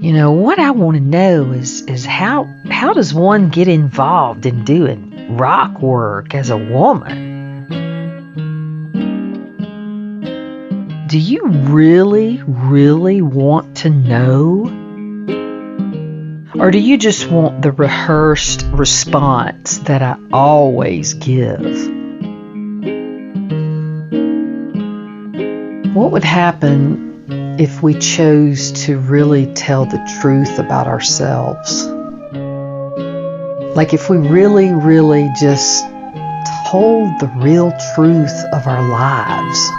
What I want to know is how does one get involved in doing rock work as a woman? Do you really, really want to know? Or do you just want the rehearsed response that I always give? What would happen if we chose to really tell the truth about ourselves? Like if we really, really just told the real truth of our lives.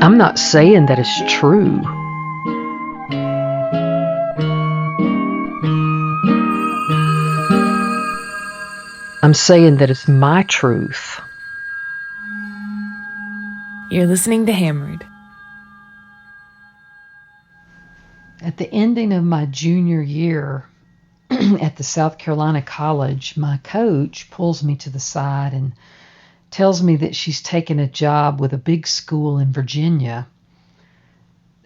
I'm not saying that it's true. I'm saying that it's my truth. You're listening to Hammered. At the ending of my junior year at the South Carolina college, my coach pulls me to the side and tells me that she's taken a job with a big school in Virginia.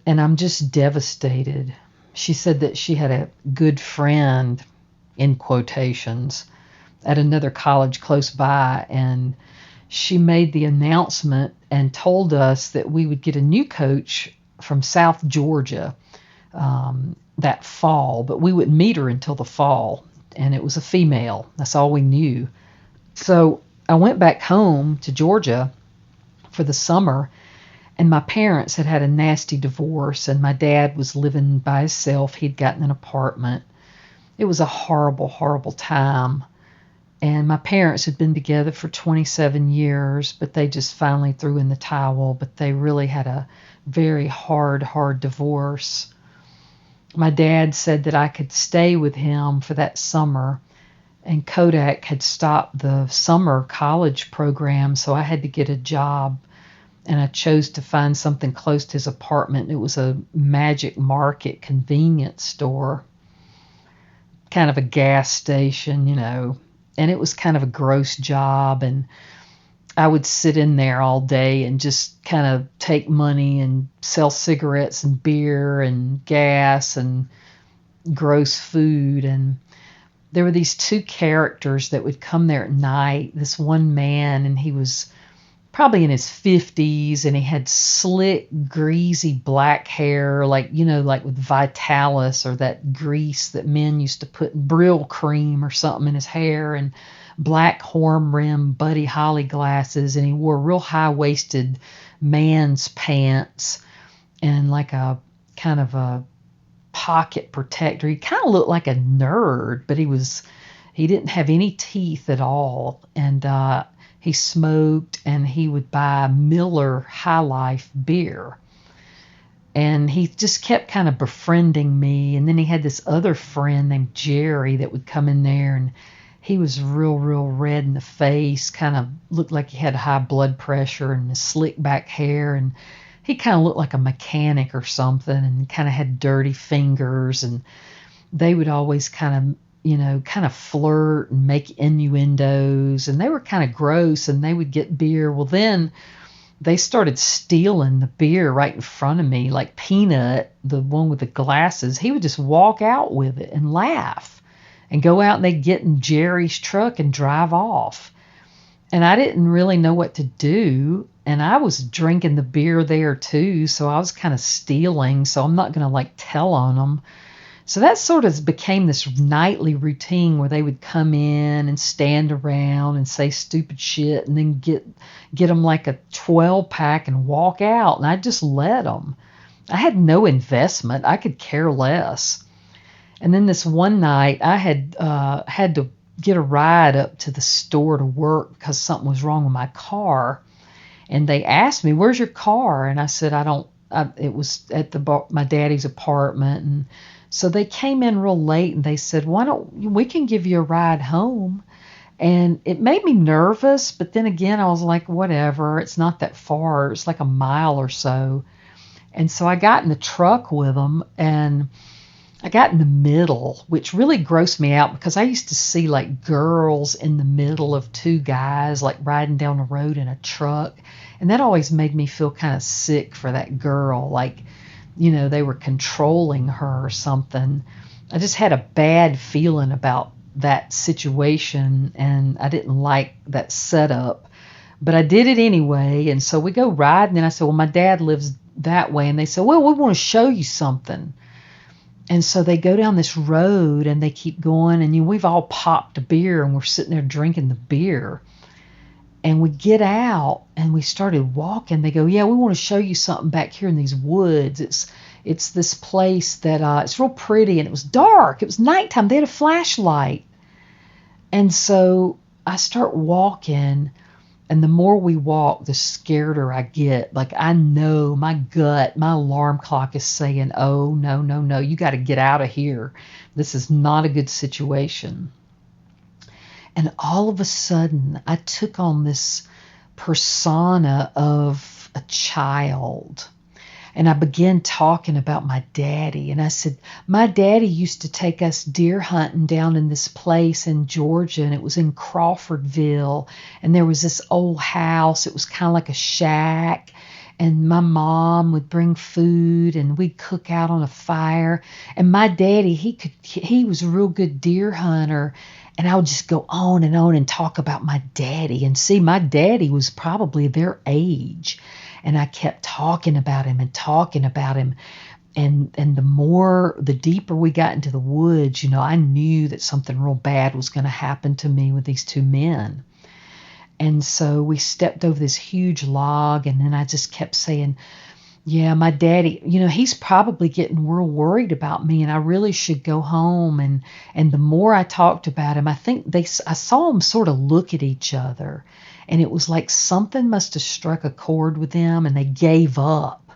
And I'm just devastated. She said that she had a good friend, in quotations, at another college close by, and she made the announcement and told us that we would get a new coach from South Georgia that fall, but we wouldn't meet her until the fall, and it was a female. That's all we knew. So I went back home to Georgia for the summer, and my parents had had a nasty divorce, and my dad was living by himself. He'd gotten an apartment. It was a horrible, horrible time. And my parents had been together for 27 years, but they just finally threw in the towel. But they really had a very hard, hard divorce. My dad said that I could stay with him for that summer. And Caddick had stopped the summer college program, so I had to get a job. And I chose to find something close to his apartment. It was a Magic Market convenience store, kind of a gas station, And it was kind of a gross job, and I would sit in there all day and just kind of take money and sell cigarettes and beer and gas and gross food. And there were these two characters that would come there at night. This one man, and he was probably in his 50s, and he had slick, greasy black hair, like with Vitalis or that grease that men used to put in Brill cream or something in his hair, and black horn rim Buddy Holly glasses, and he wore real high-waisted man's pants and like a kind of a pocket protector. He kind of looked like a nerd, but he didn't have any teeth at all, and he smoked, and he would buy Miller High Life beer. And he just kept kind of befriending me. And then he had this other friend named Jerry that would come in there, and he was real, real red in the face, kind of looked like he had high blood pressure and his slick back hair. And he kind of looked like a mechanic or something, and kind of had dirty fingers. And they would always kind of flirt and make innuendos, and they were kind of gross, and they would get beer. Well, then they started stealing the beer right in front of me, like Peanut, the one with the glasses. He would just walk out with it and laugh and go out, and they'd get in Jerry's truck and drive off. And I didn't really know what to do, and I was drinking the beer there too, so I was kind of stealing, so I'm not going to tell on them. So that sort of became this nightly routine where they would come in and stand around and say stupid shit, and then get them like a 12-pack and walk out. And I just let them. I had no investment. I could care less. And then this one night, I had to get a ride up to the store to work because something was wrong with my car. And they asked me, "Where's your car?" And I said, it was at my daddy's apartment. And so they came in real late, and they said, we can give you a ride home. And it made me nervous, but then again, I was like, whatever, it's not that far. It's like a mile or so. And so I got in the truck with them, and I got in the middle, which really grossed me out because I used to see like girls in the middle of two guys like riding down the road in a truck. And that always made me feel kind of sick for that girl. Like, they were controlling her or something. I just had a bad feeling about that situation, and I didn't like that setup. But I did it anyway, and so we go riding, and I said, well, my dad lives that way. And they said, well, we want to show you something. And so they go down this road, and they keep going, and we've all popped a beer, and we're sitting there drinking the beer. And we get out, and we started walking. They go, yeah, we want to show you something back here in these woods. It's this place that it's real pretty, and it was dark. It was nighttime. They had a flashlight. And so I start walking, and the more we walk, the scareder I get. Like, I know my gut, my alarm clock is saying, oh, no, no, no, you got to get out of here. This is not a good situation. And all of a sudden, I took on this persona of a child. And I began talking about my daddy. And I said, my daddy used to take us deer hunting down in this place in Georgia. And it was in Crawfordville. And there was this old house. It was kind of like a shack. And my mom would bring food, and we'd cook out on a fire. And my daddy, he was a real good deer hunter. And I would just go on and talk about my daddy. And see, my daddy was probably their age. And I kept talking about him. And the deeper we got into the woods, I knew that something real bad was going to happen to me with these two men. And so we stepped over this huge log, and then I just kept saying, yeah, my daddy, he's probably getting real worried about me, and I really should go home. And the more I talked about him, I think I saw them sort of look at each other, and it was like something must have struck a chord with them, and they gave up.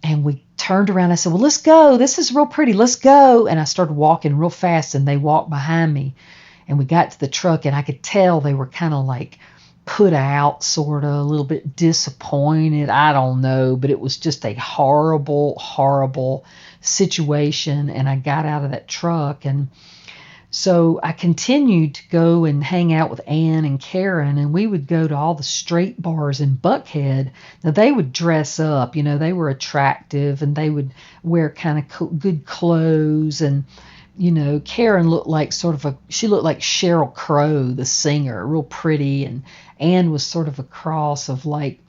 And we turned around. I said, well, let's go. This is real pretty. Let's go. And I started walking real fast, and they walked behind me. And we got to the truck, and I could tell they were kind of like put out, sort of a little bit disappointed. I don't know, but it was just a horrible, horrible situation. And I got out of that truck. And so I continued to go and hang out with Ann and Karen, and we would go to all the straight bars in Buckhead. Now, they would dress up. They were attractive, and they would wear kind of good clothes. And Karen looked like she looked like Sheryl Crow, the singer, real pretty. And Ann was sort of a cross of like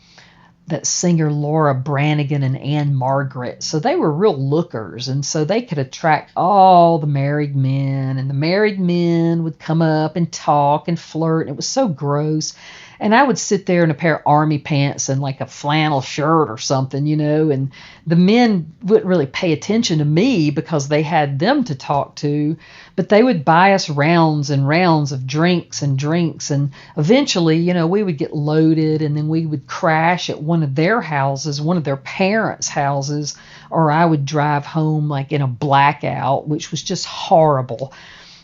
that singer Laura Branigan and Anne Margaret. So they were real lookers. And so they could attract all the married men. And the married men would come up and talk and flirt. And it was so gross. And I would sit there in a pair of army pants and like a flannel shirt or something, and the men wouldn't really pay attention to me because they had them to talk to, but they would buy us rounds and rounds of drinks. And eventually, we would get loaded, and then we would crash at one of their houses, one of their parents' houses, or I would drive home like in a blackout, which was just horrible.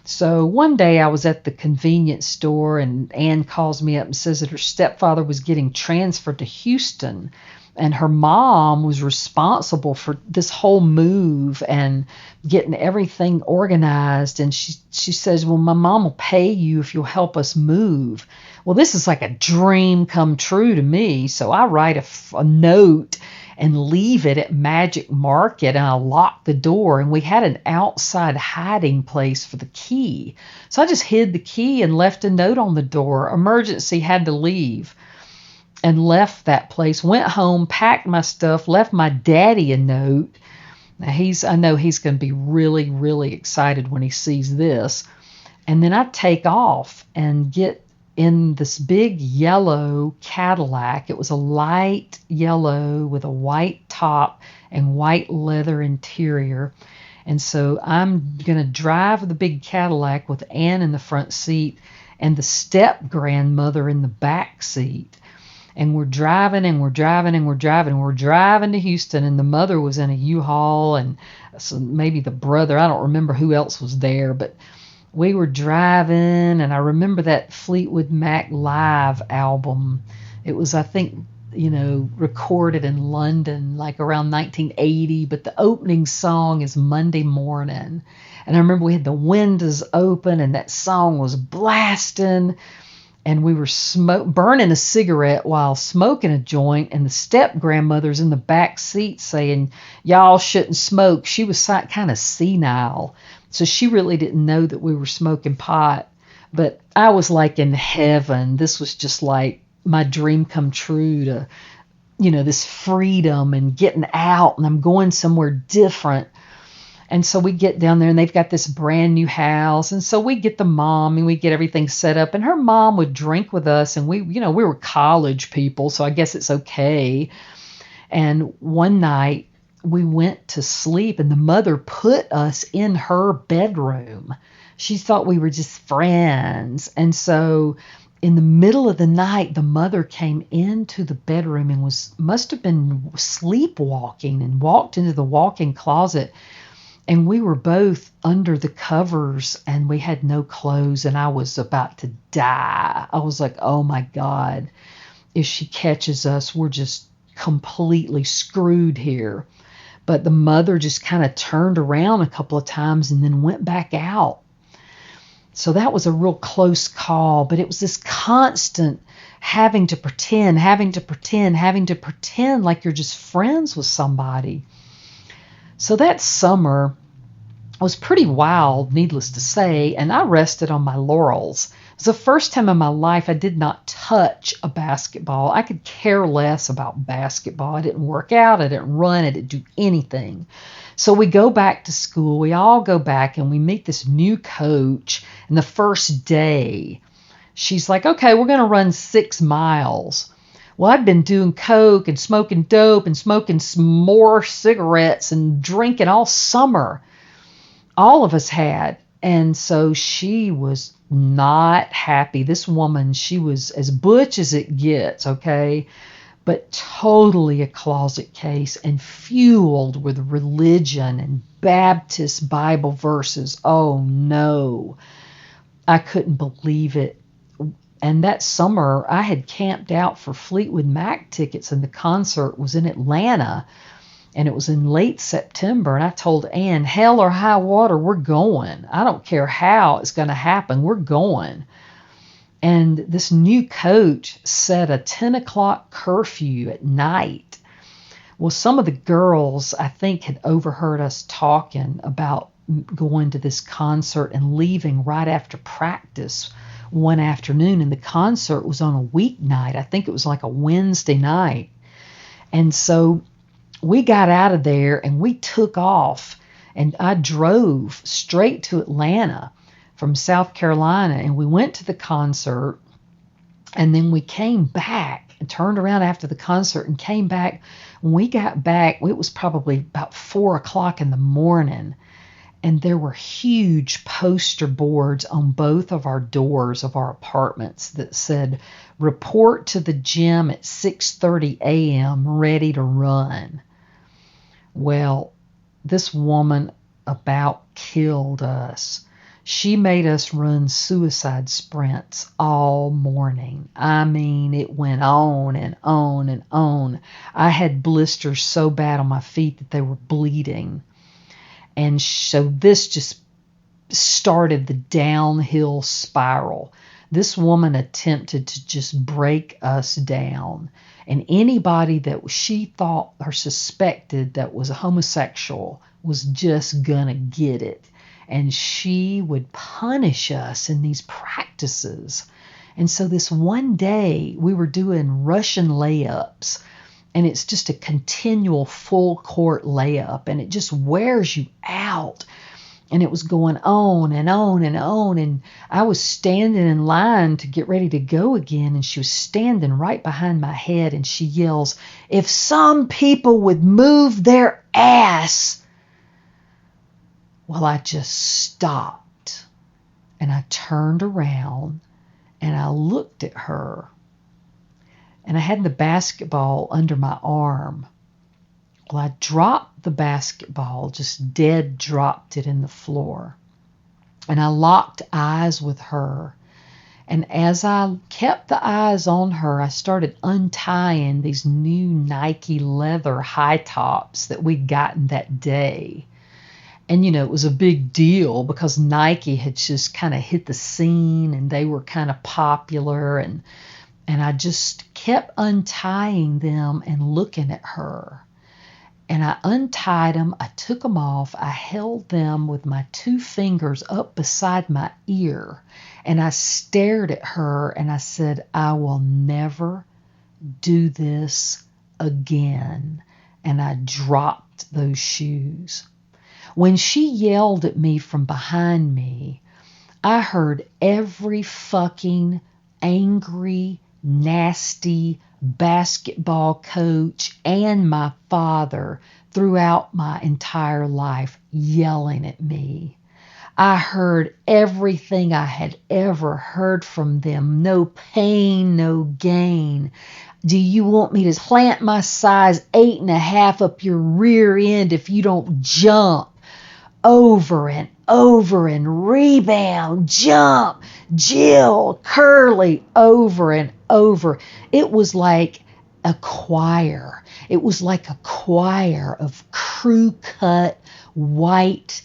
So one day I was at the convenience store, and Ann calls me up and says that her stepfather was getting transferred to Houston, and her mom was responsible for this whole move and getting everything organized. And she says, well, my mom will pay you if you'll help us move. Well, this is like a dream come true to me. So I write a note and leave it at Magic Market, and I locked the door, and we had an outside hiding place for the key. So I just hid the key and left a note on the door. Emergency, had to leave, and left that place, went home, packed my stuff, left my daddy a note. Now I know he's going to be really, really excited when he sees this. And then I take off and get in this big yellow Cadillac. It was a light yellow with a white top and white leather interior. And so I'm going to drive the big Cadillac with Ann in the front seat and the step-grandmother in the back seat. And we're driving to Houston, and the mother was in a U-Haul, and so maybe the brother, I don't remember who else was there, but we were driving, and I remember that Fleetwood Mac Live album. It was, I think, recorded in London like around 1980, but the opening song is Monday Morning. And I remember we had the windows open and that song was blasting, and we were burning a cigarette while smoking a joint, and the step-grandmother's in the back seat saying, y'all shouldn't smoke. She was kind of senile, so she really didn't know that we were smoking pot. But I was like in heaven. This was just like my dream come true to, this freedom and getting out, and I'm going somewhere different. And so we get down there, and they've got this brand new house. And so we get the mom, and we get everything set up. And her mom would drink with us, and we were college people, so I guess it's okay. And one night we went to sleep, and the mother put us in her bedroom. She thought we were just friends. And so in the middle of the night, the mother came into the bedroom and must have been sleepwalking and walked into the walk-in closet. And we were both under the covers, and we had no clothes, and I was about to die. I was like, oh my God, if she catches us, we're just completely screwed here. But the mother just kind of turned around a couple of times and then went back out. So that was a real close call, but it was this constant having to pretend like you're just friends with somebody. So that summer was pretty wild, needless to say, and I rested on my laurels. It was the first time in my life I did not touch a basketball. I could care less about basketball. I didn't work out. I didn't run. I didn't do anything. So we go back to school. We all go back, and we meet this new coach. And the first day, she's like, okay, we're going to run 6 miles. Well, I'd been doing coke and smoking dope and smoking some more cigarettes and drinking all summer. All of us had. And so she was not happy. This woman, she was as butch as it gets, okay? But totally a closet case and fueled with religion and Baptist Bible verses. Oh, no. I couldn't believe it. And that summer, I had camped out for Fleetwood Mac tickets, and the concert was in Atlanta, and it was in late September. And I told Ann, hell or high water, we're going. I don't care how it's going to happen. We're going. And this new coach set a 10 o'clock curfew at night. Well, some of the girls, I think, had overheard us talking about going to this concert and leaving right after practice one afternoon, and the concert was on a weeknight. I think it was like a Wednesday night. And so we got out of there and we took off, and I drove straight to Atlanta from South Carolina, and we went to the concert, and then we came back and turned around after the concert and came back. When we got back, it was probably about 4 o'clock in the morning. And there were huge poster boards on both of our doors of our apartments that said, report to the gym at 6:30 a.m., ready to run. Well, this woman about killed us. She made us run suicide sprints all morning. I mean, it went on and on and on. I had blisters so bad on my feet that they were bleeding. And so this just started the downhill spiral. This woman attempted to just break us down. And anybody that she thought or suspected that was a homosexual was just going to get it. And she would punish us in these practices. And so this one day we were doing Russian layups. And it's just a continual full court layup, and it just wears you out. And it was going on and on and on. And I was standing in line to get ready to go again, and she was standing right behind my head, and she yells, if some people would move their ass. Well, I just stopped, and I turned around, and I looked at her. And I had the basketball under my arm. Well, I dropped the basketball, just dead dropped it in the floor. And I locked eyes with her. And as I kept the eyes on her, I started untying these new Nike leather high tops that we'd gotten that day. And, it was a big deal because Nike had just kind of hit the scene and they were kind of popular. And I just kept untying them and looking at her. And I untied them. I took them off. I held them with my 2 fingers up beside my ear. And I stared at her and I said, I will never do this again. And I dropped those shoes. When she yelled at me from behind me, I heard every fucking angry, nasty basketball coach and my father throughout my entire life yelling at me. I heard everything I had ever heard from them. No pain, no gain. Do you want me to plant my size 8.5 up your rear end if you don't jump? Over and over and rebound, jump, Jill, Curly, over and over. It was like a choir. It was like a choir of crew-cut white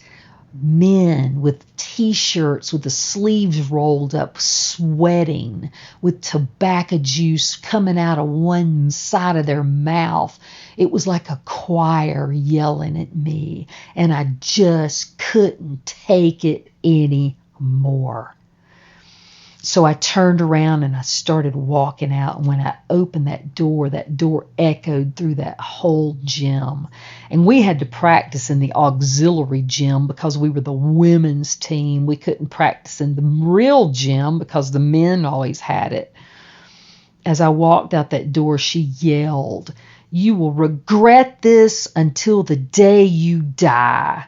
men with t-shirts with the sleeves rolled up, sweating, with tobacco juice coming out of one side of their mouth. It was like a choir yelling at me, and I just couldn't take it anymore. So I turned around and I started walking out. And when I opened that door echoed through that whole gym. And we had to practice in the auxiliary gym because we were the women's team. We couldn't practice in the real gym because the men always had it. As I walked out that door, she yelled, "You will regret this until the day you die."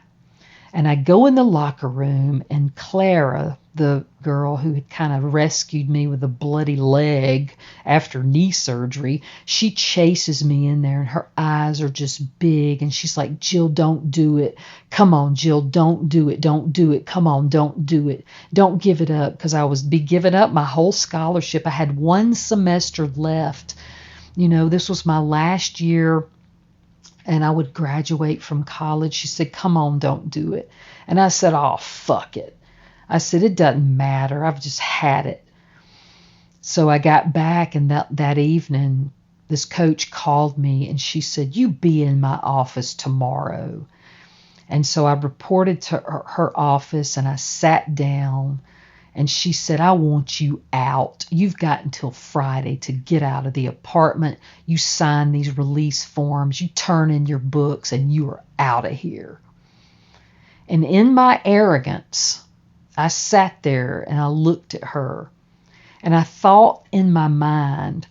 And I go in the locker room, and Clara, the girl who had kind of rescued me with a bloody leg after knee surgery, she chases me in there, and her eyes are just big, and she's like, "Jill, don't do it. Come on, Jill, don't do it. Don't do it. Come on, don't do it. Don't give it up," because I was giving up my whole scholarship. I had 1 semester left. This was my last year, and I would graduate from college. She said, "Come on, don't do it." And I said, "Oh, fuck it." I said, "It doesn't matter. I've just had it." So I got back, and that evening, this coach called me, and she said, "You be in my office tomorrow." And so I reported to her office, and I sat down, and she said, "I want you out. You've got until Friday to get out of the apartment. You sign these release forms, you turn in your books, and you are out of here." And in my arrogance, I sat there and I looked at her, and I thought in my mind,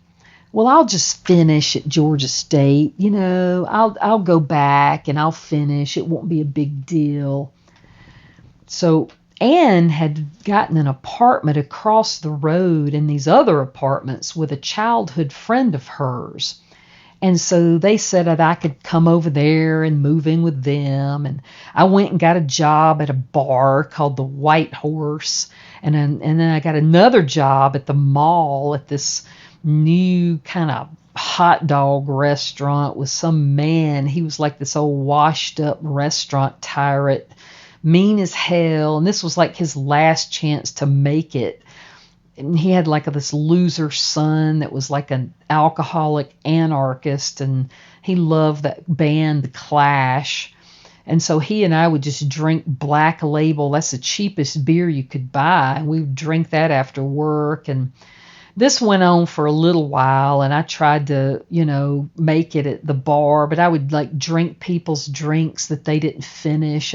well, I'll just finish at Georgia State. I'll go back and I'll finish. It won't be a big deal. So Anne had gotten an apartment across the road in these other apartments with a childhood friend of hers. And so they said that I could come over there and move in with them. And I went and got a job at a bar called the White Horse. And then I got another job at the mall at this new kind of hot dog restaurant with some man. He was like this old washed up restaurant tyrant, mean as hell. And this was like his last chance to make it. And he had like this loser son that was like an alcoholic anarchist, and he loved that band, The Clash. And so he and I would just drink Black Label. That's the cheapest beer you could buy. And we would drink that after work. And this went on for a little while, and I tried to, make it at the bar, but I would like drink people's drinks that they didn't finish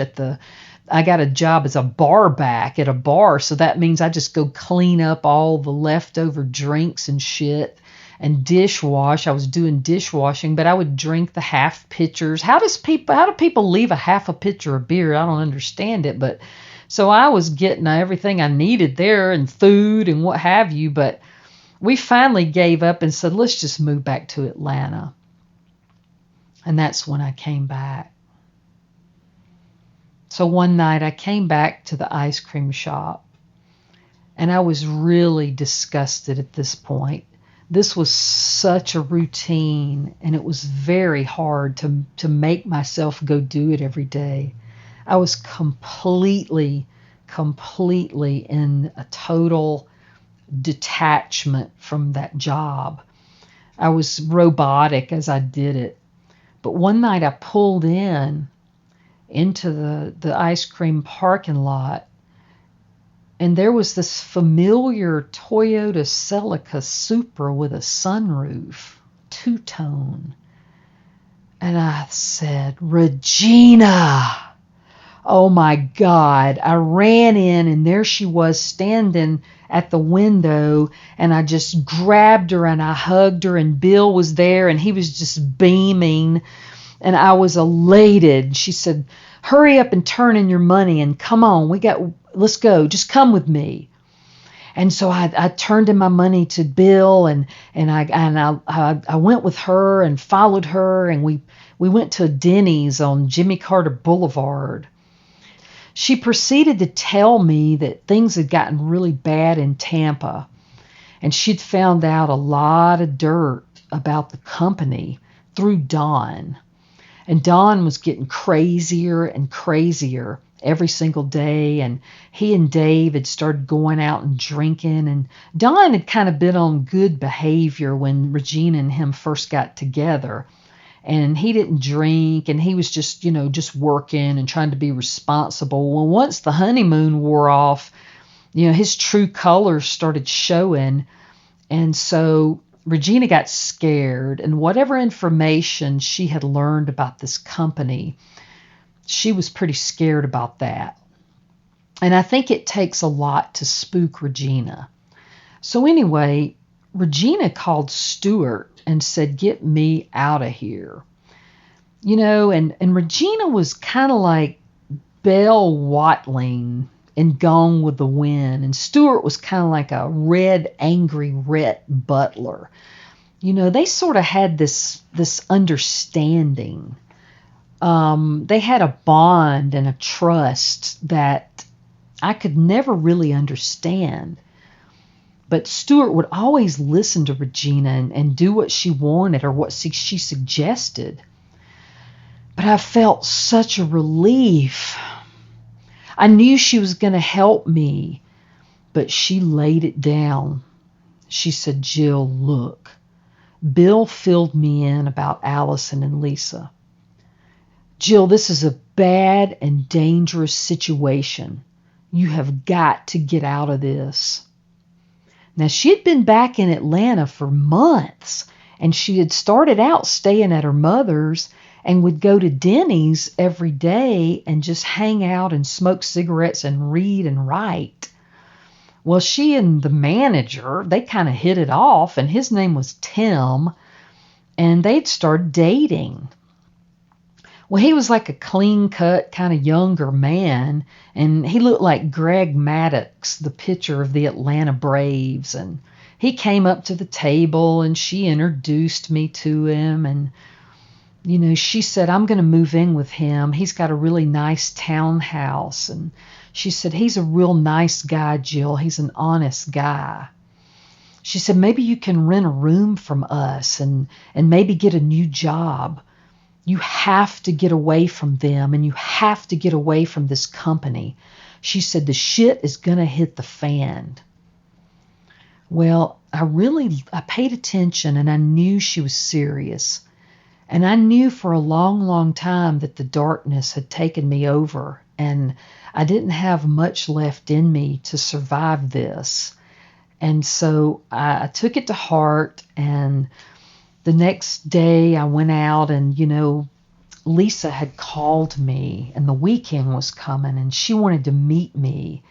I got a job as a bar back at a bar, so that means I just go clean up all the leftover drinks and shit and dishwash. I was doing dishwashing, but I would drink the half pitchers. How do people leave a half a pitcher of beer? I don't understand it, but so I was getting everything I needed there and food and what have you, but we finally gave up and said, let's just move back to Atlanta. And that's when I came back. So one night I came back to the ice cream shop, And I was really disgusted at this point. This was such a routine, and it was very hard to make myself go do it every day. I was completely in a total detachment from that job. I was robotic as I did it. But one night I pulled into the ice cream parking lot, and there was this familiar Toyota Celica Supra with a sunroof, two-tone. And I said, Regina! Oh my God. I ran in, and there she was standing at the window, and I just grabbed her and I hugged her, and Bill was there and he was just beaming, and I was elated. She said, hurry up and turn in your money and come on, let's go, just come with me. And so I turned in my money to Bill, and I went with her and followed her, and we went to Denny's on Jimmy Carter Boulevard. She proceeded to tell me that things had gotten really bad in Tampa, and she'd found out a lot of dirt about the company through Don. And Don was getting crazier and crazier every single day, and he and Dave had started going out and drinking, and Don had kind of been on good behavior when Regina and him first got together. And he didn't drink, and he was just working and trying to be responsible. Well, once the honeymoon wore off, his true colors started showing. And so Regina got scared, and whatever information she had learned about this company, she was pretty scared about that. And I think it takes a lot to spook Regina. So anyway, Regina called Stuart and said, get me out of here. And Regina was kind of like Belle Watling in Gone with the Wind, and Stuart was kind of like a red, angry Rhett Butler. They sort of had this understanding. They had a bond and a trust that I could never really understand. But Stuart would always listen to Regina and do what she wanted or what she suggested. But I felt such a relief. I knew she was going to help me, but she laid it down. She said, Jill, look, Bill filled me in about Allison and Lisa. Jill, this is a bad and dangerous situation. You have got to get out of this. Now, she had been back in Atlanta for months, and she had started out staying at her mother's and would go to Denny's every day and just hang out and smoke cigarettes and read and write. Well, she and the manager, they kind of hit it off, and his name was Tim, and they'd started dating. Well, he was like a clean-cut, kind of younger man, and he looked like Greg Maddux, the pitcher of the Atlanta Braves. And he came up to the table, and she introduced me to him. And, she said, I'm going to move in with him. He's got a really nice townhouse. And she said, he's a real nice guy, Jill. He's an honest guy. She said, maybe you can rent a room from us and maybe get a new job. You have to get away from them, and you have to get away from this company. She said, the shit is going to hit the fan. Well, I paid attention, and I knew she was serious. And I knew for a long, long time that the darkness had taken me over, and I didn't have much left in me to survive this. And so I took it to heart, and the next day I went out, and, Lisa had called me, and the weekend was coming, and she wanted to meet me.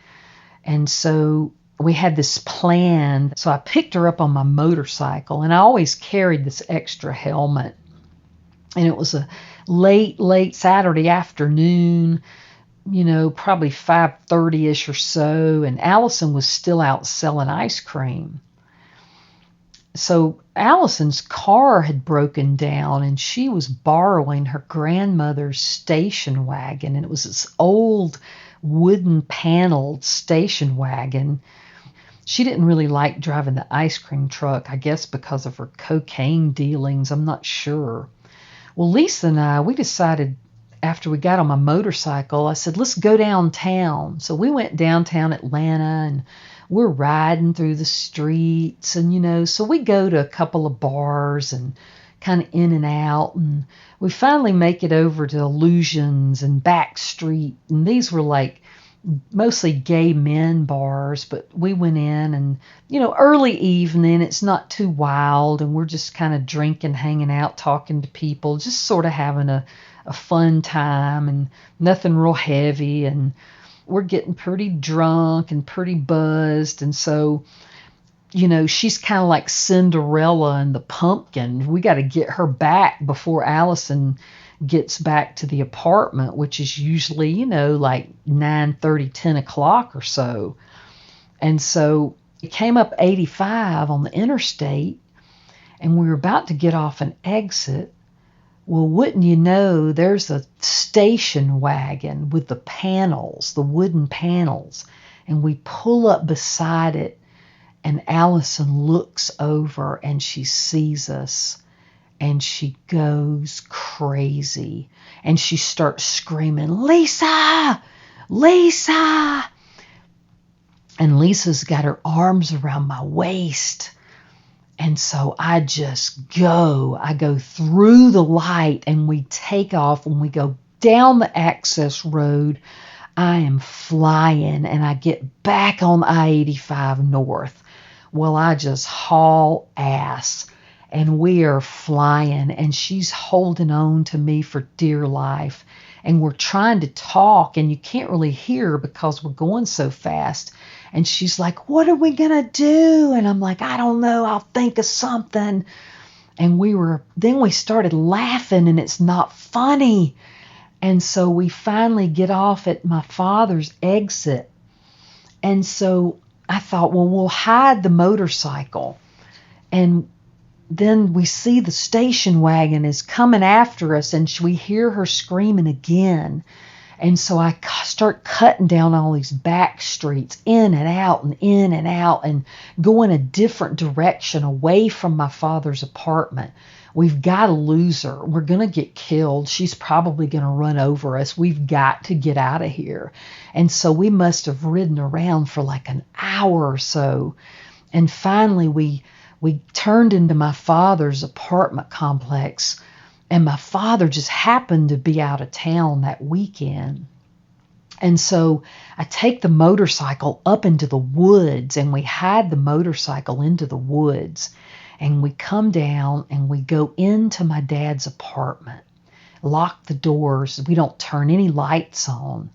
And so we had this plan. So I picked her up on my motorcycle, and I always carried this extra helmet. And it was a late Saturday afternoon, probably 5:30-ish or so, and Allison was still out selling ice cream. So Allison's car had broken down, and she was borrowing her grandmother's station wagon, and it was this old wooden paneled station wagon. She didn't really like driving the ice cream truck, I guess because of her cocaine dealings. I'm not sure. Well, Lisa and I, we decided after we got on my motorcycle, I said, let's go downtown. So we went downtown Atlanta, and we're riding through the streets. And, so we go to a couple of bars and kind of in and out. And we finally make it over to Illusions and Back Street. And these were like mostly gay men bars, but we went in and, early evening, it's not too wild, and we're just kind of drinking, hanging out, talking to people, just sort of having a fun time, and nothing real heavy, and we're getting pretty drunk and pretty buzzed. And so, she's kind of like Cinderella and the pumpkin. We got to get her back before Allison gets back to the apartment, which is usually, like 9:30, 10 o'clock or so. And so it came up 85 on the interstate, and we were about to get off an exit. Well, wouldn't you know, there's a station wagon with the panels, the wooden panels, and we pull up beside it, and Allison looks over and she sees us. And she goes crazy. And she starts screaming, Lisa! Lisa! And Lisa's got her arms around my waist. And so I just go. I go through the light, and we take off. When we go down the access road, I am flying, and I get back on I-85 North. Well, I just haul ass. And we are flying, and she's holding on to me for dear life. And we're trying to talk, and you can't really hear because we're going so fast. And she's like, what are we going to do? And I'm like, I don't know. I'll think of something. And then we started laughing, and it's not funny. And so we finally get off at my father's exit. And so I thought, well, we'll hide the motorcycle. And then we see the station wagon is coming after us, and we hear her screaming again. And so I start cutting down all these back streets, in and out and in and out, and going a different direction away from my father's apartment. We've got to lose her. We're going to get killed. She's probably going to run over us. We've got to get out of here. And so we must have ridden around for like an hour or so. And finally we turned into my father's apartment complex, and my father just happened to be out of town that weekend. And so I take the motorcycle up into the woods, and we hide the motorcycle into the woods, and we come down and we go into my dad's apartment, lock the doors. We don't turn any lights on.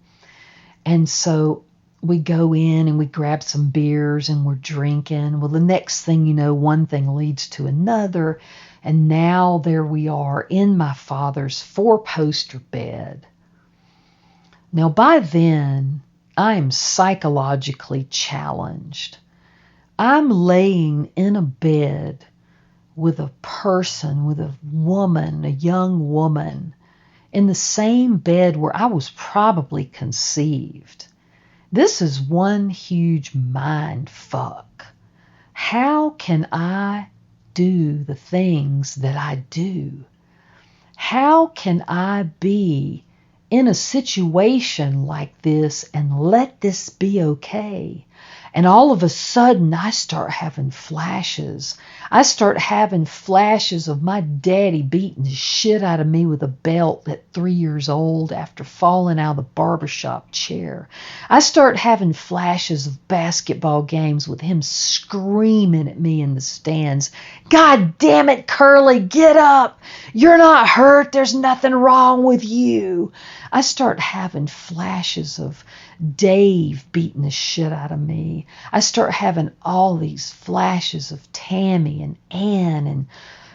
And so we go in and we grab some beers and we're drinking. Well, the next thing you know, one thing leads to another. And now there we are in my father's 4-poster bed. Now, by then, I am psychologically challenged. I'm laying in a bed with a person, with a woman, a young woman, in the same bed where I was probably conceived. This is one huge mind fuck. How can I do the things that I do? How can I be in a situation like this and let this be okay? And all of a sudden, I start having flashes. I start having flashes of my daddy beating the shit out of me with a belt at 3 years old after falling out of the barbershop chair. I start having flashes of basketball games with him screaming at me in the stands. God damn it, Curly, get up. You're not hurt. There's nothing wrong with you. I start having flashes of Dave beating the shit out of me. I start having all these flashes of Tammy and Ann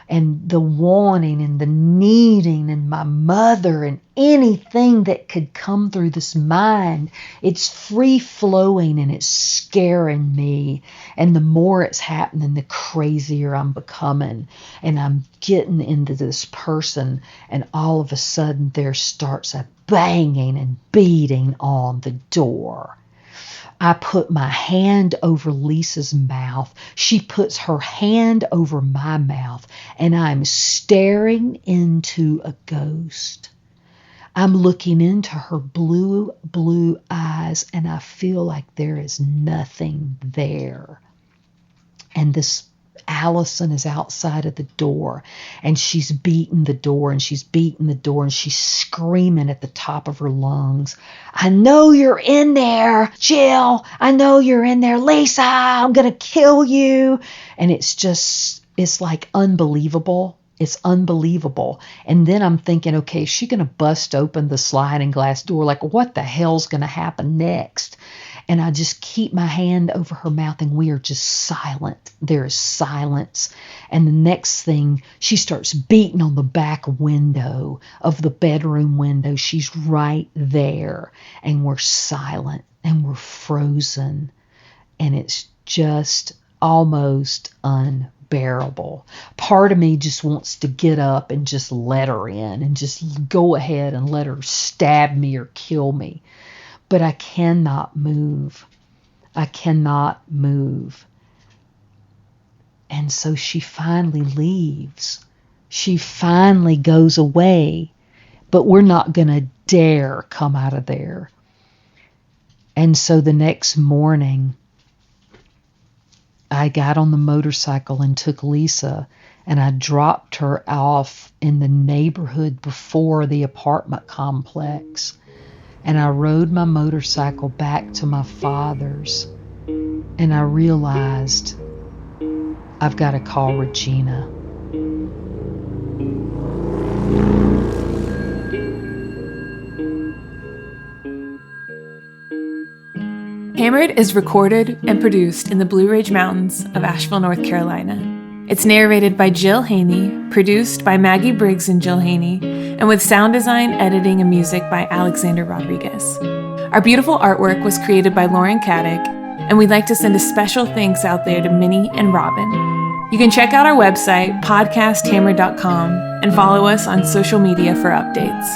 and the wanting and the needing and my mother and anything that could come through this mind. It's free flowing and it's scaring me. And the more it's happening, the crazier I'm becoming. And I'm getting into this person, and all of a sudden there starts a banging and beating on the door. I put my hand over Lisa's mouth. She puts her hand over my mouth, and I'm staring into a ghost. I'm looking into her blue, blue eyes, and I feel like there is nothing there. And this Allison is outside of the door, and she's beating the door, and she's beating the door, and she's screaming at the top of her lungs, I know you're in there, Jill. I know you're in there. Lisa, I'm going to kill you. And it's like unbelievable. It's unbelievable. And then I'm thinking, okay, is she going to bust open the sliding glass door? Like, what the hell's going to happen next? And I just keep my hand over her mouth, and we are just silent. There is silence. And the next thing, she starts beating on the back window of the bedroom window. She's right there. And we're silent, and we're frozen. And it's just almost unbearable. Part of me just wants to get up and just let her in and just go ahead and let her stab me or kill me. But I cannot move. I cannot move. And so she finally leaves. She finally goes away. But we're not going to dare come out of there. And so the next morning, I got on the motorcycle and took Lisa, and I dropped her off in the neighborhood before the apartment complex. And I rode my motorcycle back to my father's, and I realized I've got to call Regina. Hammered is recorded and produced in the Blue Ridge Mountains of Asheville, North Carolina. It's narrated by Jill Haynie, produced by Maggie Briggs and Jill Haynie, and with sound design, editing, and music by Alexander Rodriguez. Our beautiful artwork was created by Lauren Caddick, and we'd like to send a special thanks out there to Minnie and Robin. You can check out our website, podcasthammered.com, and follow us on social media for updates.